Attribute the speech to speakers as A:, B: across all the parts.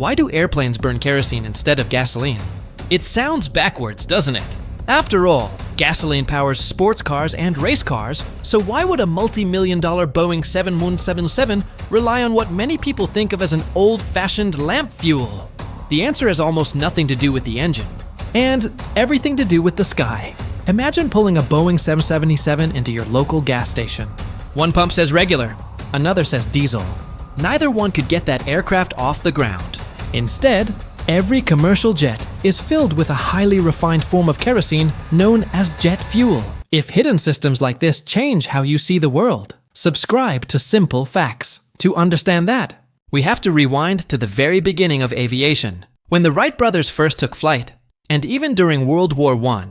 A: Why do airplanes burn kerosene instead of gasoline? It sounds backwards, doesn't it? After all, gasoline powers sports cars and race cars, so why would a multi-million-dollar Boeing 717 rely on what many people think of as an old-fashioned lamp fuel? The answer has almost nothing to do with the engine, and everything to do with the sky. Imagine pulling a Boeing 777 into your local gas station. One pump says regular, another says diesel. Neither one could get that aircraft off the ground. Instead, every commercial jet is filled with a highly refined form of kerosene known as jet fuel. If hidden systems like this change how you see the world, subscribe to Simple Facts. To understand that, we have to rewind to the very beginning of aviation. When the Wright brothers first took flight, and even during World War I,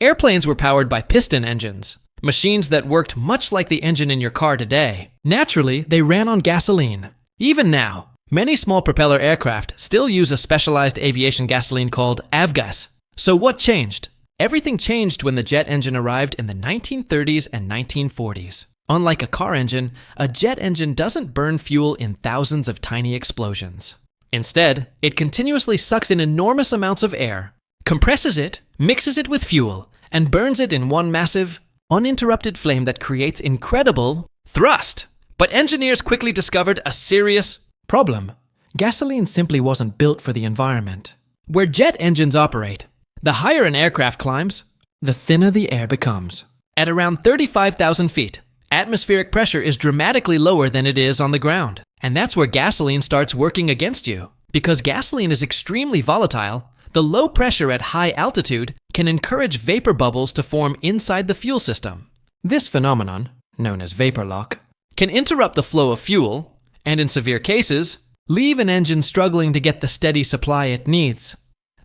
A: airplanes were powered by piston engines, machines that worked much like the engine in your car today. Naturally, they ran on gasoline. Even now, many small propeller aircraft still use a specialized aviation gasoline called avgas. So what changed? Everything changed when the jet engine arrived in the 1930s and 1940s. Unlike a car engine, a jet engine doesn't burn fuel in thousands of tiny explosions. Instead, it continuously sucks in enormous amounts of air, compresses it, mixes it with fuel, and burns it in one massive, uninterrupted flame that creates incredible thrust. But engineers quickly discovered a serious problem. Gasoline simply wasn't built for the environment. Where jet engines operate, the higher an aircraft climbs, the thinner the air becomes. At around 35,000 feet, atmospheric pressure is dramatically lower than it is on the ground. And that's where gasoline starts working against you. Because gasoline is extremely volatile, the low pressure at high altitude can encourage vapor bubbles to form inside the fuel system. This phenomenon, known as vapor lock, can interrupt the flow of fuel, and in severe cases, leave an engine struggling to get the steady supply it needs.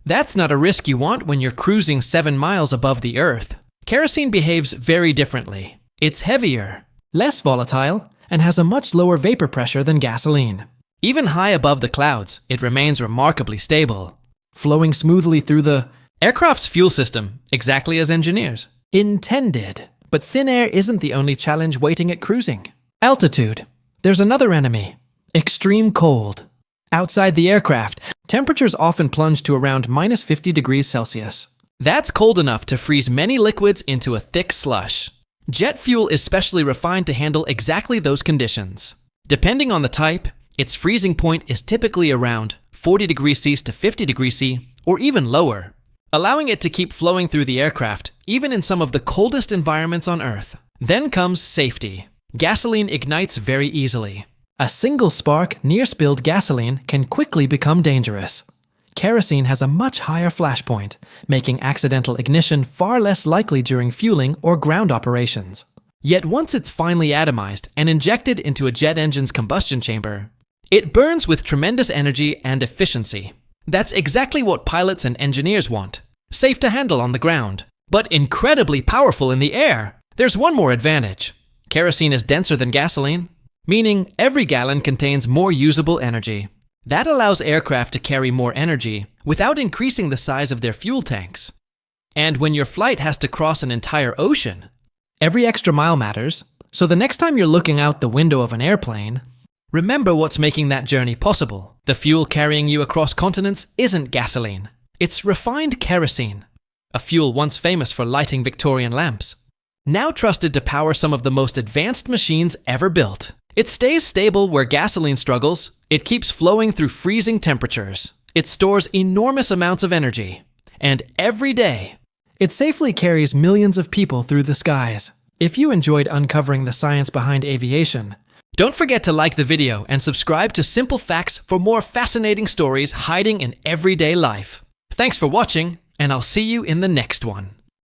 A: That's not a risk you want when you're cruising 7 miles above the Earth. Kerosene behaves very differently. It's heavier, less volatile, and has a much lower vapor pressure than gasoline. Even high above the clouds, it remains remarkably stable, flowing smoothly through the aircraft's fuel system, exactly as engineers intended. But thin air isn't the only challenge waiting at cruising. Altitude. There's another enemy. Extreme cold. Outside the aircraft, temperatures often plunge to around minus 50 degrees Celsius. That's cold enough to freeze many liquids into a thick slush. Jet fuel is specially refined to handle exactly those conditions. Depending on the type, its freezing point is typically around 40 degrees C to 50 degrees C, or even lower, allowing it to keep flowing through the aircraft, even in some of the coldest environments on Earth. Then comes safety. Gasoline ignites very easily. A single spark near spilled gasoline can quickly become dangerous. Kerosene has a much higher flash point, making accidental ignition far less likely during fueling or ground operations. Yet once it's finally atomized and injected into a jet engine's combustion chamber, it burns with tremendous energy and efficiency. That's exactly what pilots and engineers want. Safe to handle on the ground, but incredibly powerful in the air. There's one more advantage. Kerosene is denser than gasoline, meaning every gallon contains more usable energy. That allows aircraft to carry more energy without increasing the size of their fuel tanks. And when your flight has to cross an entire ocean, every extra mile matters. So the next time you're looking out the window of an airplane, remember what's making that journey possible. The fuel carrying you across continents isn't gasoline. It's refined kerosene, a fuel once famous for lighting Victorian lamps, now trusted to power some of the most advanced machines ever built. It stays stable where gasoline struggles. It keeps flowing through freezing temperatures. It stores enormous amounts of energy. And every day, it safely carries millions of people through the skies. If you enjoyed uncovering the science behind aviation, don't forget to like the video and subscribe to Simple Facts for more fascinating stories hiding in everyday life. Thanks for watching, and I'll see you in the next one.